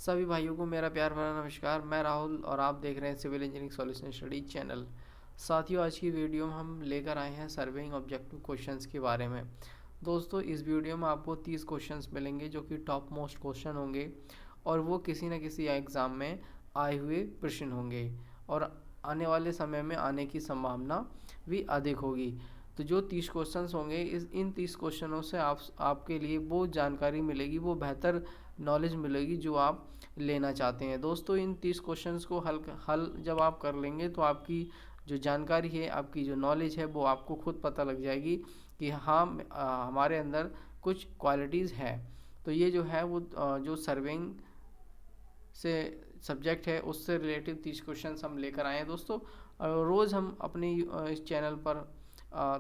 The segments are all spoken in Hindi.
सभी भाइयों को मेरा प्यार भरा नमस्कार। मैं राहुल और आप देख रहे हैं civil engineering solution study channel. साथियों, आज की वीडियो में हम लेकर आए हैं सर्वेइंग ऑब्जेक्टिव क्वेश्चंस के बारे में। दोस्तों, इस वीडियो में आपको 30 क्वेश्चंस मिलेंगे जो कि टॉप मोस्ट क्वेश्चन होंगे और वो किसी न किसी एग्ज़ाम में आए हुए प्रश्न होंगे और आने वाले समय में आने की संभावना भी अधिक होगी। तो जो 30 क्वेश्चंस होंगे, इन 30 क्वेश्चनों से आपके लिए वो जानकारी मिलेगी, वो बेहतर नॉलेज मिलेगी जो आप लेना चाहते हैं। दोस्तों, इन 30 क्वेश्चंस को हल जब आप कर लेंगे तो आपकी जो जानकारी है, आपकी जो नॉलेज है, वो आपको खुद पता लग जाएगी कि हाँ, हमारे अंदर कुछ क्वालिटीज़ है। तो ये जो है वो जो सर्वेइंग से सब्जेक्ट है उससे रिलेटेड 30 क्वेश्चंस हम लेकर आए हैं। दोस्तों, रोज़ हम अपनी इस चैनल पर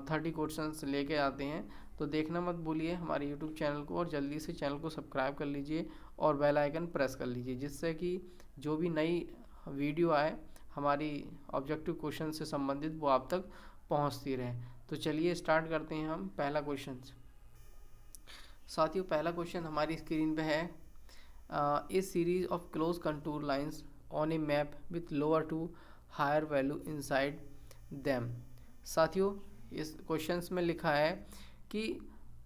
30 क्वेश्चंस लेके आते हैं, तो देखना मत भूलिए हमारे यूट्यूब चैनल को और जल्दी से चैनल को सब्सक्राइब कर लीजिए और बेल आइकन प्रेस कर लीजिए, जिससे कि जो भी नई वीडियो आए हमारी ऑब्जेक्टिव क्वेश्चन से संबंधित वो आप तक पहुंचती रहे। तो चलिए स्टार्ट करते हैं हम पहला क्वेश्चन। साथियों, पहला क्वेश्चन हमारी स्क्रीन पे है, a series of close contour lines on a map with lower to higher value inside them. साथियों, इस क्वेश्चंस में लिखा है कि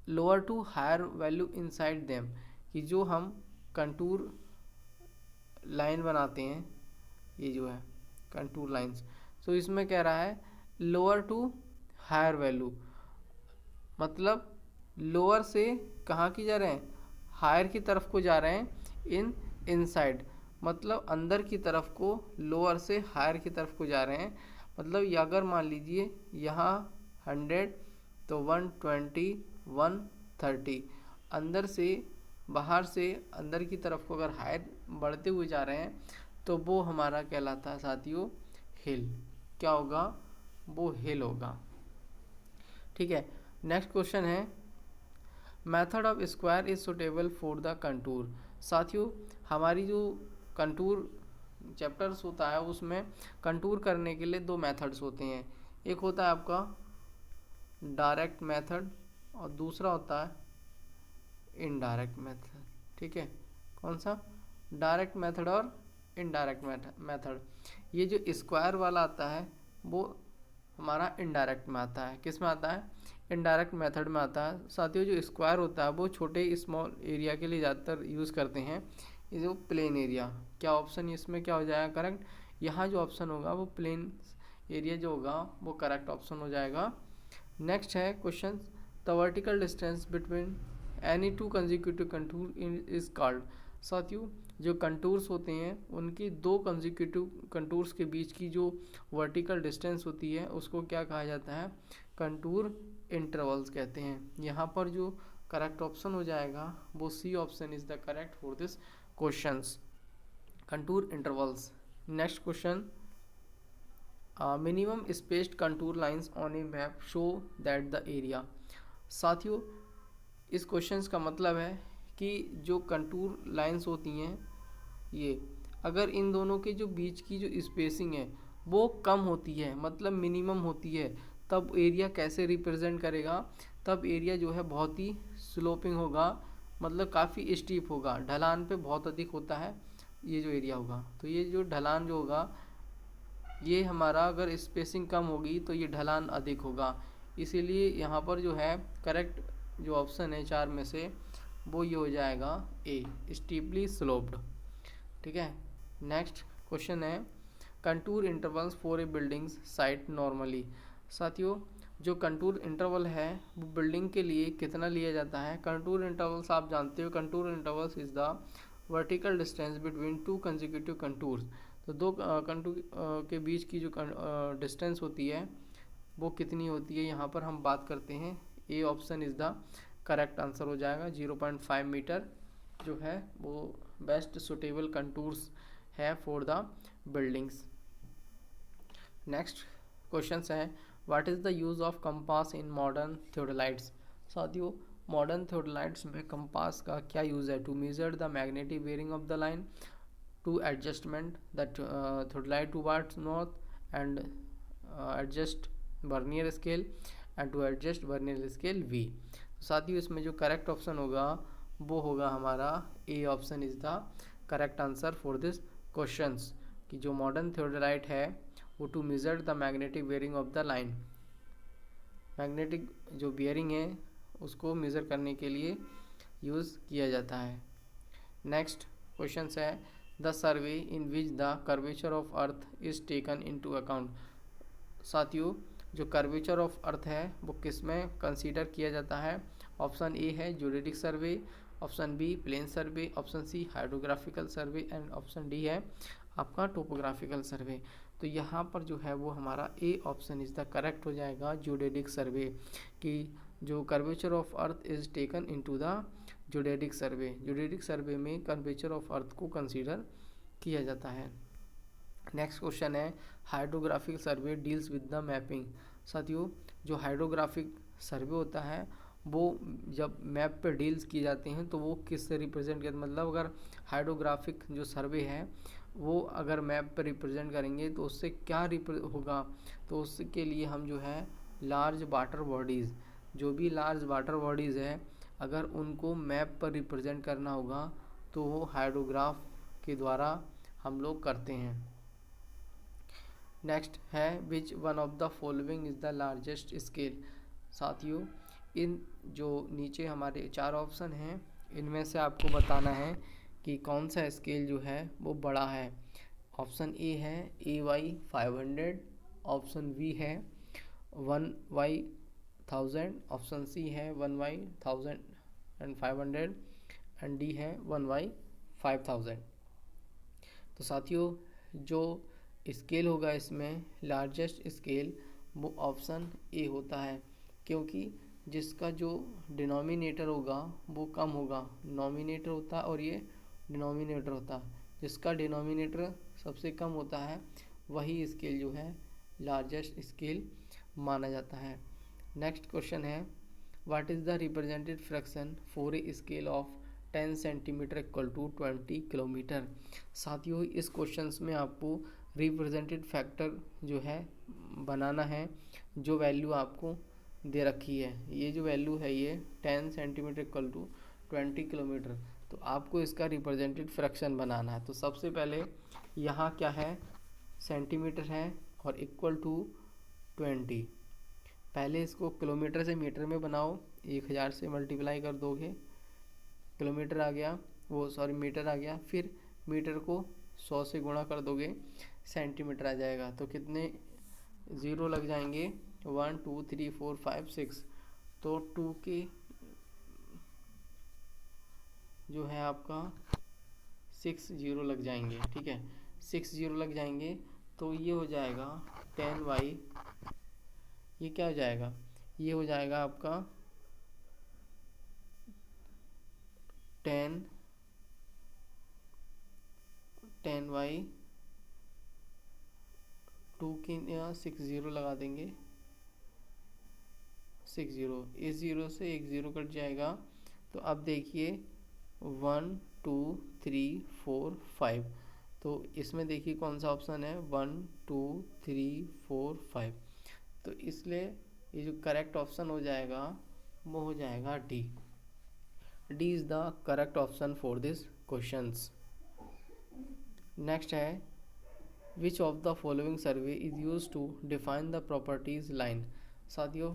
lower to higher value inside them, कि जो हम कंटूर लाइन बनाते हैं, ये जो है कंटूर लाइंस, तो इसमें कह रहा है लोअर टू हायर वैल्यू, मतलब लोअर से कहाँ की जा रहे हैं, हायर की तरफ को जा रहे हैं। इनसाइड मतलब अंदर की तरफ को, लोअर से हायर की तरफ को जा रहे हैं। मतलब ये अगर मान लीजिए यहाँ 100 तो 120 130, अंदर से बाहर से अंदर की तरफ को अगर हायर बढ़ते हुए जा रहे हैं तो वो हमारा कहलाता है साथियों हिल। क्या होगा, वो हिल होगा। ठीक है, नेक्स्ट क्वेश्चन है, method of square is suitable for the contour. साथियों, हमारी जो कंटूर चैप्टर्स होता है उसमें कंटूर करने के लिए दो मेथड्स होते हैं। एक होता है आपका डायरेक्ट मेथड और दूसरा होता है इनडायरेक्ट मेथड। ठीक है, कौन सा, डायरेक्ट मेथड और इनडायरेक्ट मेथड। ये जो स्क्वायर वाला आता है वो हमारा इनडायरेक्ट में आता है। किस में आता है, इनडायरेक्ट मेथड में आता है। साथियों, जो स्क्वायर होता है वो छोटे स्मॉल एरिया के लिए ज़्यादातर यूज़ करते हैं। ये जो प्लेन एरिया, क्या ऑप्शन इसमें क्या हो जाएगा करेक्ट, यहाँ जो ऑप्शन होगा वो प्लेन एरिया जो होगा वो करेक्ट ऑप्शन हो जाएगा। नेक्स्ट है question, the vertical distance between any two consecutive contour is called. साथियों, जो कंटूर्स होते हैं उनकी दो कंजिक्यूटिव कंटूर्स के बीच की जो वर्टिकल डिस्टेंस होती है उसको क्या कहा जाता है, कंटूर इंटरवल्स कहते हैं। यहाँ पर जो करेक्ट ऑप्शन हो जाएगा वो C option is the correct for this questions, contour intervals. Next question, minimum spaced contour lines on a map show that the area. साथियों, इस क्वेश्चंस का मतलब है कि जो कंटूर लाइंस होती हैं, ये अगर इन दोनों के जो बीच की जो स्पेसिंग है वो कम होती है, मतलब मिनिमम होती है, तब एरिया कैसे रिप्रेजेंट करेगा, तब एरिया जो है बहुत ही स्लोपिंग होगा, मतलब काफ़ी स्टीप होगा, ढलान पे बहुत अधिक होता है ये जो एरिया होगा। तो ये जो ढलान जो होगा, ये हमारा अगर स्पेसिंग कम होगी तो ये ढलान अधिक होगा। इसीलिए यहाँ पर जो है करेक्ट जो ऑप्शन है चार में से वो ये हो जाएगा ए, स्टीपली स्लोप्ड। ठीक है, नेक्स्ट क्वेश्चन है, contour intervals for a buildings site normally. साथियों, जो कंटूर इंटरवल है वो बिल्डिंग के लिए कितना लिया जाता है। कंटूर इंटरवल्स आप जानते हो, contour intervals is the vertical distance between two consecutive contours. तो दो कंटूर के बीच की जो डिस्टेंस होती है वो कितनी होती है, यहाँ पर हम बात करते हैं A option is the correct answer हो जाएगा। 0.5 मीटर जो है वो बेस्ट सुटेबल कंटूर्स है for the buildings. Next question है, what is the use of compass in modern theodolites. साथियों, मॉडर्न थियोडोलाइट्स में कंपास का क्या यूज़ है, to measure the magnetic bearing of the line, to adjustment the theodolite towards north and adjust vernier scale and to adjust vernier scale V. साथियों, इसमें जो करेक्ट ऑप्शन होगा वो होगा हमारा A option is the correct answer for this questions कि जो मॉडर्न थियोडोलाइट है वो to measure the magnetic bearing of the line, magnetic जो बियरिंग है उसको मेज़र करने के लिए यूज़ किया जाता है। नेक्स्ट क्वेश्चन है the survey in which the curvature of earth is taken into account. साथियों जो कर्वेचर ऑफ अर्थ है वो किस में कंसीडर किया जाता है? ऑप्शन ए है geodetic survey, option B plane survey, option C hydrographical survey and option D है आपका टोपोग्राफिकल सर्वे। तो यहाँ पर जो है वो हमारा A option is the correct हो जाएगा, ज्योडेटिक सर्वे, कि जो curvature of earth is taken into the geodetic survey. Geodetic survey में कर्वेचर ऑफ अर्थ को कंसीडर किया जाता है। नेक्स्ट क्वेश्चन है hydrographic survey deals with the mapping. साथियों जो हाइड्रोग्राफिक सर्वे होता है वो जब मैप पे डील्स किए जाते हैं तो वो किस से रिप्रेजेंट करते, मतलब अगर हाइड्रोग्राफिक जो सर्वे है वो अगर मैप पर रिप्रेजेंट करेंगे तो उससे क्या होगा, तो उसके लिए हम जो है लार्ज वाटर बॉडीज़, जो भी लार्ज वाटर बॉडीज़ है अगर उनको मैप पर रिप्रेजेंट करना होगा तो वो हाइड्रोग्राफ के द्वारा हम लोग करते हैं। नेक्स्ट है which one of the following is the largest scale. साथियों इन जो नीचे हमारे 4 ऑप्शन हैं इनमें से आपको बताना है कि कौन सा स्केल जो है वो बड़ा है। ऑप्शन ए है AY500, ऑप्शन बी है 1Y1000, ऑप्शन सी है 1Y1500 एंड डी है 1Y5000। तो साथियों जो स्केल होगा इसमें लार्जेस्ट स्केल वो ऑप्शन ए होता है, क्योंकि जिसका जो डिनोमिनेटर होगा वो कम होगा, नॉमिनेटर होता है और ये डिनोमिनेटर होता है, जिसका डिनोमिनेटर सबसे कम होता है वही स्केल जो है लार्जेस्ट स्केल माना जाता है। नेक्स्ट क्वेश्चन है what is the represented fraction for a scale of 10 centimetre equal to 20 kilometre. साथियों इस क्वेश्चन में आपको रिप्रेजेंटेड फैक्टर जो है बनाना है, जो वैल्यू आपको दे रखी है, ये जो वैल्यू है ये 10 सेंटीमीटर इक्वल टू 20 किलोमीटर, तो आपको इसका रिप्रेजेंटेड फ्रैक्शन बनाना है। तो सबसे पहले यहाँ क्या है सेंटीमीटर है और इक्वल टू 20, पहले इसको किलोमीटर से मीटर में बनाओ, 1000 से मल्टीप्लाई कर दोगे किलोमीटर आ गया, वो सॉरी मीटर आ गया, फिर मीटर को 100 से गुणा कर दोगे सेंटीमीटर आ जाएगा। तो कितने ज़ीरो लग जाएंगे 1 2 3 4 5 6, तो 2 के जो है आपका 6 ज़ीरो लग जाएंगे, ठीक है 6 ज़ीरो लग जाएंगे। तो ये हो जाएगा 10y, ये क्या हो जाएगा, ये हो जाएगा आपका 10y 2 की 6 ज़ीरो लगा देंगे, 6 ज़ीरो, इस ज़ीरो से एक ज़ीरो कट जाएगा। तो अब देखिए 1 2 3 4 5, तो इसमें देखिए कौन सा ऑप्शन है 1 2 3 4 5, तो इसलिए ये जो करेक्ट ऑप्शन हो जाएगा वो हो जाएगा D. D is the correct option for this questions. Next है which of the following survey is use to define the properties line. साथियों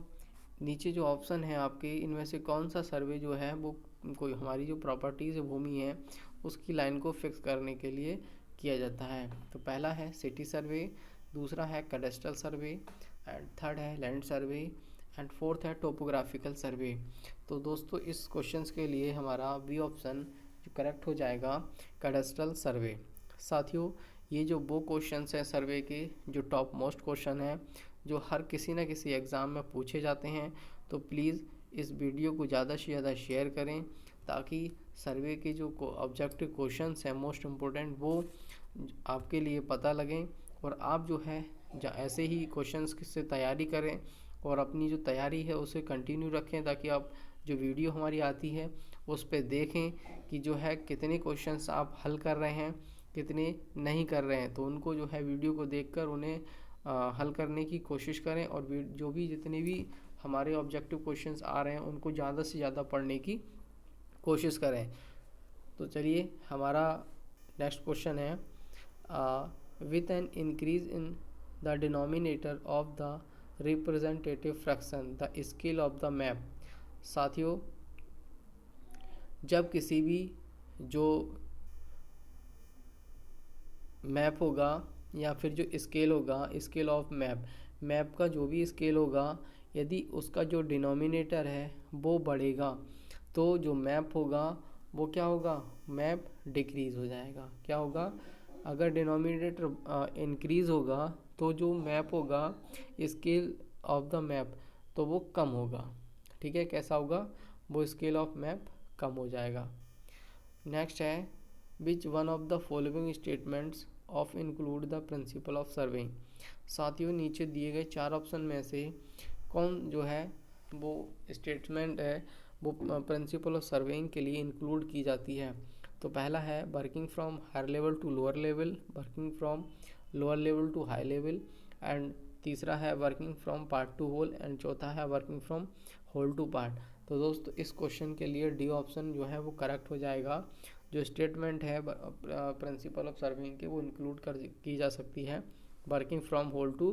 नीचे जो ऑप्शन है आपके इनमें से कौन सा सर्वे जो है वो कोई हमारी जो प्रॉपर्टीज़ भूमि है उसकी लाइन को फिक्स करने के लिए किया जाता है। तो पहला है सिटी सर्वे, दूसरा है कैडेस्ट्रल सर्वे, एंड थर्ड है लैंड सर्वे, एंड फोर्थ है टोपोग्राफिकल सर्वे। तो दोस्तों इस क्वेश्चंस के लिए हमारा बी ऑप्शन जो करेक्ट हो जाएगा कैडेस्ट्रल सर्वे। साथियों ये जो वो क्वेश्चंस हैं सर्वे के जो टॉप मोस्ट क्वेश्चन हैं जो हर किसी न किसी एग्ज़ाम में पूछे जाते हैं, तो प्लीज़ इस वीडियो को ज़्यादा से ज़्यादा शेयर करें ताकि सर्वे के जो ऑब्जेक्टिव क्वेश्चंस हैं मोस्ट इम्पोर्टेंट वो आपके लिए पता लगें और आप जो है ऐसे ही क्वेश्चंस से तैयारी करें और अपनी जो तैयारी है उसे कंटिन्यू रखें ताकि आप जो वीडियो हमारी आती है उस पर देखें कि जो है कितने क्वेश्चंस आप हल कर रहे हैं कितने नहीं कर रहे हैं। तो उनको जो है वीडियो को देखकर उन्हें हल करने की कोशिश करें और जो भी जितने भी हमारे ऑब्जेक्टिव क्वेश्चंस आ रहे हैं उनको ज़्यादा से ज़्यादा पढ़ने की कोशिश करें। तो चलिए हमारा नेक्स्ट क्वेश्चन है with an increase in the denominator of the representative fraction the scale of the map. साथियों, जब किसी भी जो मैप होगा या फिर जो स्केल होगा, स्केल ऑफ मैप का जो भी स्केल होगा, यदि उसका जो डिनोमिनेटर है वो बढ़ेगा तो जो मैप होगा वो क्या होगा, मैप डिक्रीज़ हो जाएगा। क्या होगा, अगर डिनोमिनेटर इंक्रीज़ होगा तो जो मैप होगा, स्केल ऑफ द मैप, तो वो कम होगा। ठीक है, कैसा होगा, वो स्केल ऑफ मैप कम हो जाएगा। नेक्स्ट है which one of the following statements of include the principle of surveying. साथियों, नीचे दिए गए 4 ऑप्शन में से कौन जो है वो स्टेटमेंट है वो प्रिंसिपल ऑफ सर्वेइंग के लिए इंक्लूड की जाती है। तो पहला है working from higher level to lower level, working from lower level to high level, and तीसरा है working from part to whole, and चौथा है working from whole to part. तो दोस्तों, इस क्वेश्चन के लिए डी ऑप्शन जो है वो करेक्ट हो जाएगा। जो स्टेटमेंट है प्रिंसिपल ऑफ सर्वेइंग के वो इंक्लूड की जा सकती है working from whole to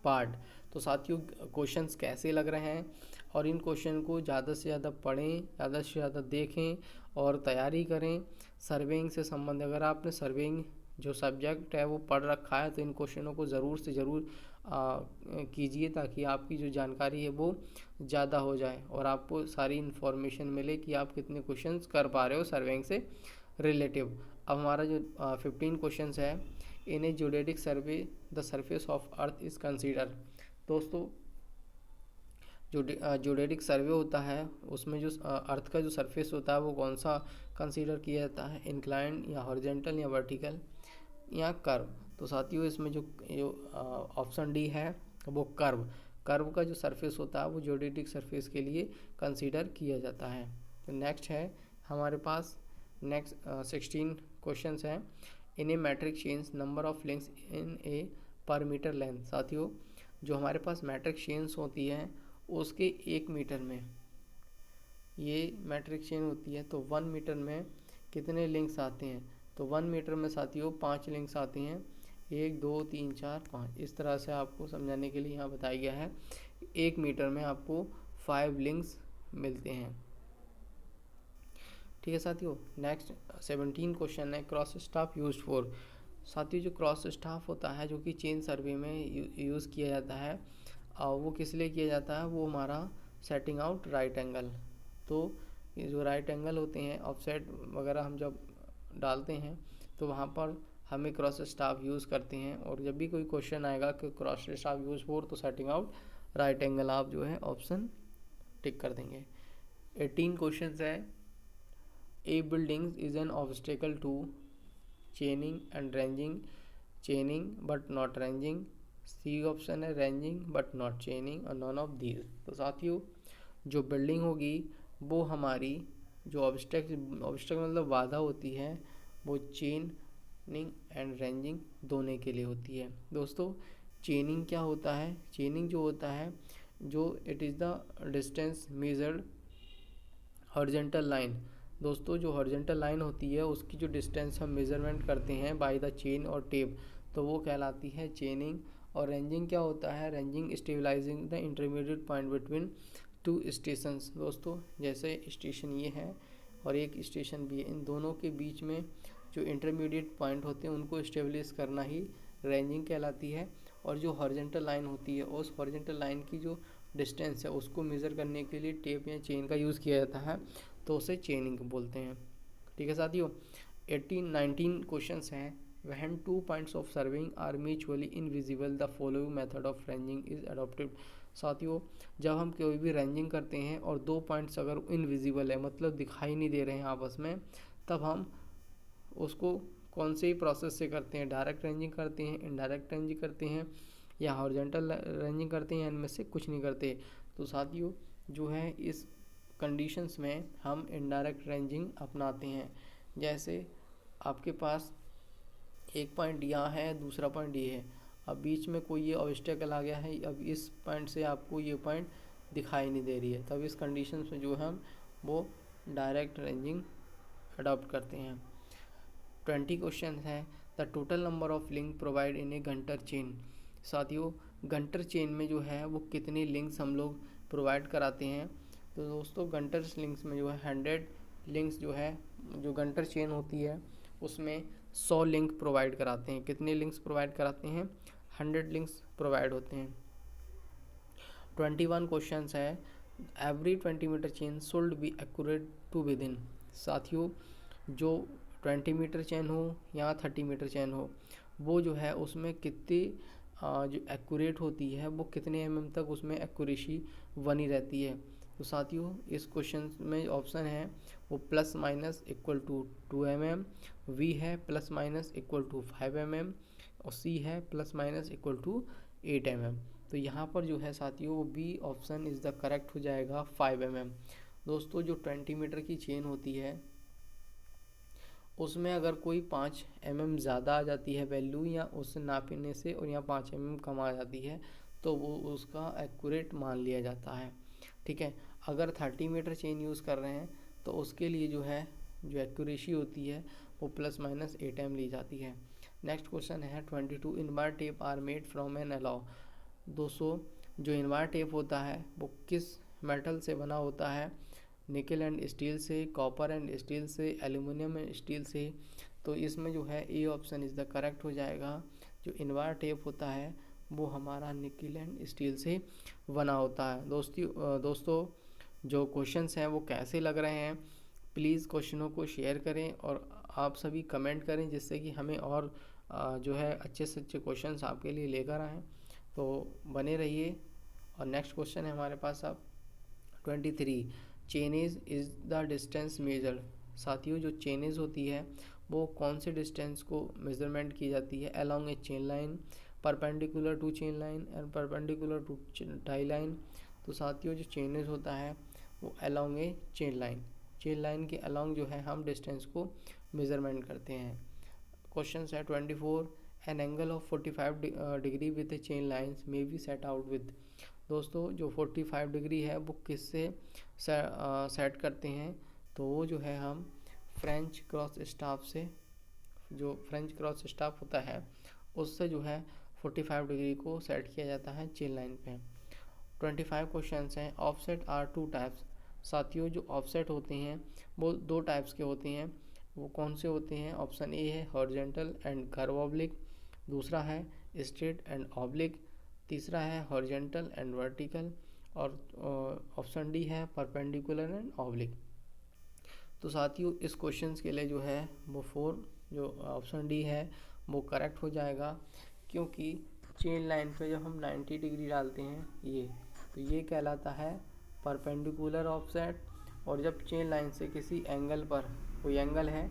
part. तो साथियों, क्वेश्चंस कैसे लग रहे हैं, और इन क्वेश्चन को ज़्यादा से ज़्यादा पढ़ें, ज़्यादा से ज़्यादा देखें और तैयारी करें सर्वेइंग से संबंध। अगर आपने सर्वेइंग जो सब्जेक्ट है वो पढ़ रखा है तो इन क्वेश्चनों को ज़रूर से ज़रूर कीजिए, ताकि आपकी जो जानकारी है वो ज़्यादा हो जाए और आपको सारी इन्फॉर्मेशन मिले कि आप कितने क्वेश्चंस कर पा रहे हो सर्वेइंग से रिलेटिव। अब हमारा जो 15 क्वेश्चंस है, in a geodetic survey the surface of earth is consider. दोस्तों, जो ज्योडेटिक सर्वे होता है उसमें जो अर्थ का जो सरफेस होता है वो कौन सा कंसीडर किया जाता है, इंक्लाइंड या हॉरिजेंटल या वर्टिकल या कर्व। तो साथियों, इसमें जो ऑप्शन डी है वो कर्व का जो सरफेस होता है वो ज्योडेटिक सरफेस के लिए कंसीडर किया जाता है। तो नेक्स्ट है हमारे पास 16 क्वेश्चंस हैं। In a metric chains number of links in a per metre length. साथियों, जो हमारे पास मैट्रिक चेन्स होती है उसके 1 मीटर में ये मैट्रिक चेन होती है, तो 1 मीटर में कितने लिंक्स आते हैं, तो 1 मीटर में साथियों 5 लिंक्स आती हैं, 1 2 3 4 5। इस तरह से आपको समझाने के लिए यहाँ बताया गया है 1 मीटर में आपको 5 लिंक्स मिलते हैं। ठीक है साथियों, नेक्स्ट 17 क्वेश्चन है क्रॉस स्टाफ यूज फॉर। साथियों, जो क्रॉस स्टाफ होता है जो कि चेन सर्वे में यूज़ किया जाता है, वो किस लिए किया जाता है, वो हमारा सेटिंग आउट राइट एंगल। तो ये जो राइट एंगल होते हैं ऑफसेट वगैरह हम जब डालते हैं तो वहाँ पर हमें क्रॉस स्टाफ यूज़ करते हैं, और जब भी कोई क्वेश्चन आएगा कि क्रॉस स्टाफ यूज फॉर, तो सेटिंग आउट राइट एंगल आप जो है ऑप्शन टिक कर देंगे। 18 क्वेश्चन है a buildings is an obstacle to chaining and ranging, chaining but not ranging. C option है रेंजिंग बट नॉट चेनिंग और नॉन ऑफ दीज। तो साथियों, जो बिल्डिंग होगी वो हमारी जो ऑब्स्टेकल मतलब बाधा होती है वो चेनिंग एंड रेंजिंग दोनों के लिए होती है। दोस्तों, चेनिंग क्या होता है, चेनिंग जो होता है जो it is the distance measured horizontal line. दोस्तों, जो हॉरिजॉन्टल लाइन होती है उसकी जो डिस्टेंस हम मेजरमेंट करते हैं बाय द चेन और टेप, तो वो कहलाती है चेनिंग। और रेंजिंग क्या होता है, ranging stabilising the intermediate point between two stations. दोस्तों, जैसे स्टेशन ये है और एक स्टेशन भी है, इन दोनों के बीच में जो इंटरमीडिएट पॉइंट होते हैं उनको स्टेबलिश करना ही रेंजिंग कहलाती है। और जो हॉरिजॉन्टल लाइन होती है उस हॉरिजॉन्टल लाइन की जो डिस्टेंस है उसको मेज़र करने के लिए टेप या चेन का यूज़ किया जाता है, तो उसे चेनिंग बोलते हैं। ठीक है साथियों, 19 क्वेश्चंस हैं। When 2 points of surveying are mutually invisible the following method of ranging is adopted. साथियों, जब हम कोई भी रेंजिंग करते हैं और 2 पॉइंट्स अगर इनविजिबल है मतलब दिखाई नहीं दे रहे हैं आपस में, तब हम उसको कौन से ही प्रोसेस से करते हैं, डायरेक्ट रेंजिंग करते हैं, इनडायरेक्ट रेंजिंग करते हैं या हॉरिजॉन्टल रेंजिंग करते हैं, या इनमें से कुछ नहीं करते। तो साथियों, जो है इस कंडीशंस में हम इनडायरेक्ट रेंजिंग अपनाते हैं। जैसे आपके पास एक पॉइंट यहाँ है, दूसरा पॉइंट ये है, अब बीच में कोई ये ऑब्स्टेकल आ गया है, अब इस पॉइंट से आपको ये पॉइंट दिखाई नहीं दे रही है, तब इस कंडीशन में जो है हम वो डायरेक्ट रेंजिंग अडॉप्ट करते हैं। 20 क्वेश्चन है the total number of link provide in A Günter chain. साथियों गंटर चेन में जो है वो कितने लिंक्स हम लोग प्रोवाइड कराते हैं। तो दोस्तों गंटर लिंक्स में जो है 100 लिंक्स जो है, जो गंटर चेन होती है उसमें 100 लिंक प्रोवाइड कराते हैं। कितने लिंक्स प्रोवाइड कराते हैं? 100 लिंक्स प्रोवाइड होते हैं। 21 क्वेश्चन है every 20 metre chain should be accurate to within. साथियों जो 20 मीटर चेन हो या 30 मीटर चेन हो, वो जो है उसमें कितनी जो एक्यूरेट होती है वो कितने mm तक उसमें एक्यूरेसी बनी रहती है। तो साथियों इस क्वेश्चन में ऑप्शन है वो plus minus equal to 2 mm, B है plus minus equal to 5 mm और सी है plus minus equal to 8 mm। तो यहाँ पर जो है साथियों वो B option is the correct हो जाएगा 5 mm। दोस्तों जो 20 मीटर की चेन होती है उसमें अगर कोई 5 mm ज़्यादा आ जाती है वैल्यू, या उससे नापने से और यहाँ 5 mm कम आ जाती है, तो वो उसका एक्यूरेट मान लिया जाता है। ठीक है, अगर 30 मीटर चेन यूज़ कर रहे हैं तो उसके लिए जो है जो एक्यूरेसी होती है वो प्लस माइनस 8 mm ली जाती है। नेक्स्ट क्वेश्चन है 22 invar tape are made from an alloy. दोस्तों जो इनबार टेप होता है वो किस मेटल से बना होता है? निकल एंड स्टील से, कॉपर एंड स्टील से, एल्यूमिनियम एंड स्टील से। तो इसमें जो है ए ऑप्शन इज़ द करेक्ट हो जाएगा। जो इनबार टेप होता है वो हमारा निकल एंड स्टील से बना होता है। दोस्तों जो क्वेश्चंस हैं वो कैसे लग रहे हैं, प्लीज़ क्वेश्चनों को शेयर करें और आप सभी कमेंट करें, जिससे कि हमें और जो है अच्छे से अच्छे क्वेश्चंस आपके लिए लेकर आएँ। तो बने रहिए। और नेक्स्ट क्वेश्चन है हमारे पास अब 23 chainage is the distance measured. साथियों जो चेनेज होती है वो कौन से डिस्टेंस को मेजरमेंट की जाती है? Along a chain line, perpendicular to chain line and perpendicular to tie line. तो साथियों जो चेनेज होता है वो अलोंग ए चेन लाइन के अलोंग जो है हम डिस्टेंस को मेजरमेंट करते हैं। क्वेश्चन है 24 an angle of 45 degree with A chain lines may be set out with. दोस्तों जो 45 डिग्री है वो किससे सेट करते हैं? तो वो जो है हम फ्रेंच क्रॉस स्टाफ से, जो फ्रेंच क्रॉस स्टाफ होता है उससे जो है 45 डिग्री को सेट किया जाता है चेन लाइन पे। 25 क्वेश्चन हैं ऑफसेट आर 2 टाइप्स। साथियों जो ऑफसेट होते हैं वो 2 टाइप्स के होते हैं। वो कौन से होते हैं? ऑप्शन ए है हॉरिजॉन्टल एंड कर्व ऑब्लिक, दूसरा है स्ट्रेट एंड ऑब्लिक, तीसरा है हॉरिजॉन्टल एंड वर्टिकल, और ऑप्शन डी है परपेंडिकुलर एंड ऑब्लिक। तो साथियों इस क्वेश्चन के लिए जो है वो 4 जो ऑप्शन डी है वो करेक्ट हो जाएगा, क्योंकि चेन लाइन पे जब हम 90 डिग्री डालते हैं तो ये कहलाता है परपेंडिकुलर ऑफसेट। और जब चेन लाइन से किसी एंगल पर कोई एंगल है,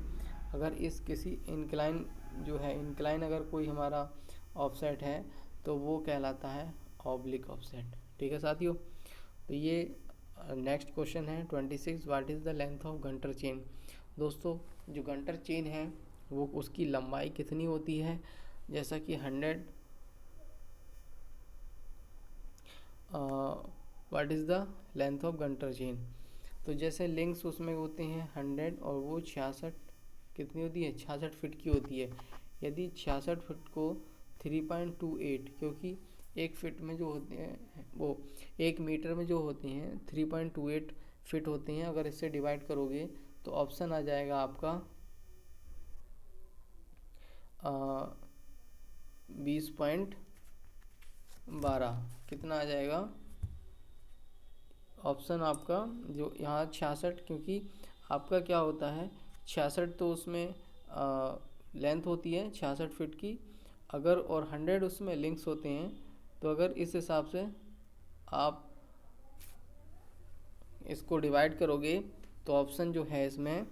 अगर इस किसी इंक्लाइन अगर कोई हमारा ऑफसेट है तो वो कहलाता है ऑब्लिक ऑफसेट। ठीक है साथियों, तो ये नेक्स्ट क्वेश्चन है 26 what is the length of Günter chain. दोस्तों जो गंटर चेन है वो उसकी लंबाई कितनी होती है? जैसा कि 100 what is the length of Günter chain. तो जैसे लिंक्स उसमें होते हैं 100 और वो 66 कितनी होती है? 66 फीट की होती है। यदि 66 फीट को 3.28, क्योंकि एक फीट में जो होते हैं वो 1 मीटर में जो होते हैं 3.28 फीट होते हैं, अगर इससे डिवाइड करोगे तो ऑप्शन आ जाएगा आपका 20.12। कितना आ जाएगा ऑप्शन आपका? जो यहाँ 66, क्योंकि आपका क्या होता है 66 तो उसमें लेंथ होती है 66 फीट की, अगर और 100 उसमें लिंक्स होते हैं, तो अगर इस हिसाब से आप इसको डिवाइड करोगे तो ऑप्शन जो है इसमें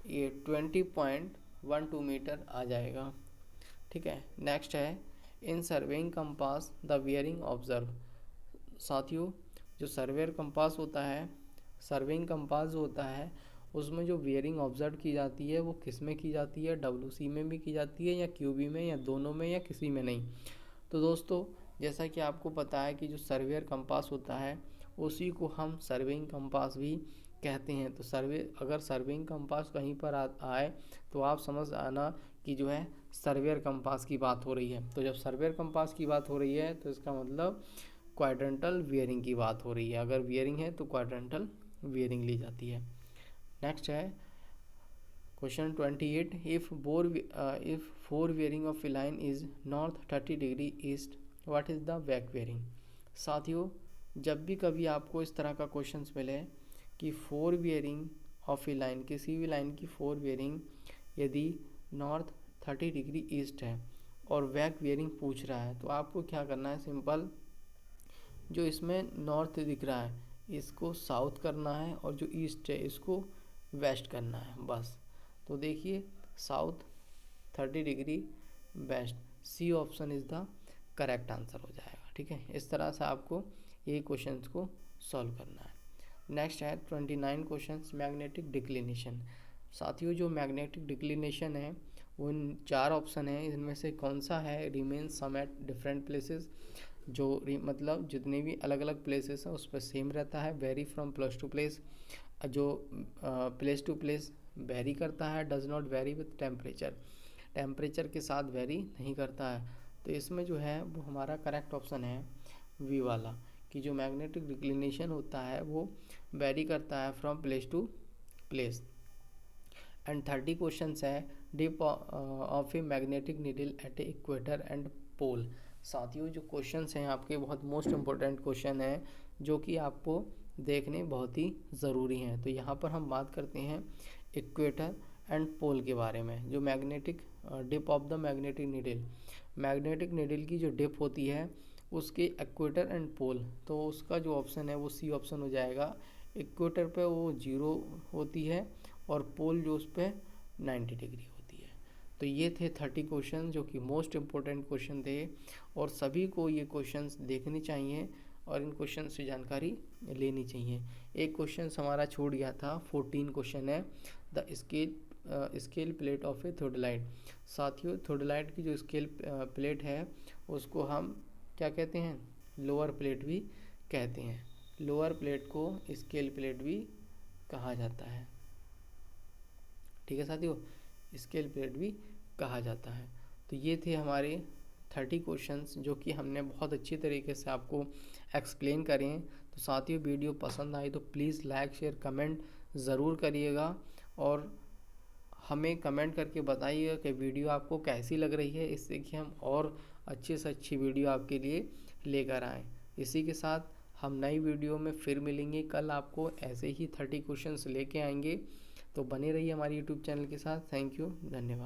ये 20.12 मीटर आ जाएगा। ठीक है, नेक्स्ट है in surveying compass the bearing observe. साथियों जो सर्वेयर कंपास होता है, सर्वेइंग कंपास जो होता है उसमें जो वियरिंग ऑब्जर्व की जाती है वो किस में की जाती है? WC में भी की जाती है या QB में, या दोनों में, या किसी में नहीं। तो दोस्तों जैसा कि आपको पता है कि जो सर्वेयर कंपास होता है उसी को हम सर्वेइंग कंपास भी कहते हैं। तो अगर सर्वेइंग कंपास कहीं पर आए तो आप समझ आना कि जो है सर्वेयर कंपास की बात हो रही है। तो जब सर्वेयर कंपास की बात हो रही है तो इसका मतलब क्वाड्रेंटल वियरिंग की बात हो रही है। अगर वियरिंग है तो क्वाड्रेंटल वियरिंग ली जाती है। नेक्स्ट है question 28, if four wearing of feline is north 30 degree east, what is the back wearing. साथियों, जब भी कभी आपको इस तरह का क्वेश्चन मिले कि four wearing of A line, किसी भी लाइन की फोर वियरिंग यदि नॉर्थ 30 डिग्री ईस्ट है और बैक वियरिंग पूछ रहा है, तो आपको क्या करना है, सिंपल जो इसमें नॉर्थ दिख रहा है इसको साउथ करना है और जो ईस्ट है इसको वेस्ट करना है, बस। तो देखिए south 30 degree west, C option is the correct answer हो जाएगा। ठीक है, इस तरह से आपको ये क्वेश्चन को सॉल्व करना है। नेक्स्ट है 29 क्वेश्चन, मैग्नेटिक डिक्लिनेशन। साथियों, जो मैग्नेटिक डिक्लिनेशन है वो 4 ऑप्शन है, इनमें से कौन सा है, remain same at different places, जो मतलब जितने भी अलग अलग प्लेसेस हैं उस पर सेम रहता है, vary from place to place, जो प्लेस टू प्लेस वेरी करता है, does not vary with temperature, temperature के साथ वेरी नहीं करता है। तो इसमें जो है वो हमारा करेक्ट ऑप्शन है वी वाला, कि जो मैग्नेटिक डिक्लिनेशन होता है वो वेरी करता है from place to place. And 30 question है, dip of a magnetic needle at a equator and pole. साथियों, जो क्वेश्चंस हैं आपके बहुत मोस्ट इम्पोर्टेंट क्वेश्चन हैं जो कि आपको देखने बहुत ही ज़रूरी हैं। तो यहाँ पर हम बात करते हैं इक्वेटर एंड पोल के बारे में। जो magnetic dip of the magnetic needle, magnetic needle की जो डिप होती है उसके इक्वेटर एंड पोल, तो उसका जो ऑप्शन है वो सी ऑप्शन हो जाएगा। इक्वेटर पे वो 0 होती है और पोल जो उस पर 90 डिग्री होती है। तो ये थे 30 क्वेश्चन जो कि मोस्ट इम्पोर्टेंट क्वेश्चन थे और सभी को ये क्वेश्चंस देखने चाहिए और इन क्वेश्चन से जानकारी लेनी चाहिए। एक क्वेश्चन हमारा छूट गया था, 14 क्वेश्चन है, the scale plate of A theodolite. साथियों, थियोडोलाइट की जो स्केल प्लेट है उसको हम क्या कहते हैं, लोअर प्लेट भी कहते हैं। लोअर प्लेट को स्केल प्लेट भी कहा जाता है। ठीक है साथियों, स्केल प्लेट भी कहा जाता है। तो ये थे हमारे 30 क्वेश्चंस जो कि हमने बहुत अच्छी तरीके से आपको एक्सप्लेन करें। तो साथियों, वीडियो पसंद आई तो प्लीज़ लाइक शेयर कमेंट ज़रूर करिएगा और हमें कमेंट करके बताइएगा कि वीडियो आपको कैसी लग रही है, इससे कि हम और अच्छे से अच्छी वीडियो आपके लिए लेकर आएँ। इसी के साथ हम नई वीडियो में फिर मिलेंगे। कल आपको ऐसे ही 30 क्वेश्चंस लेके आएंगे। तो बने रहिए हमारे यूट्यूब चैनल के साथ। थैंक यू, धन्यवाद।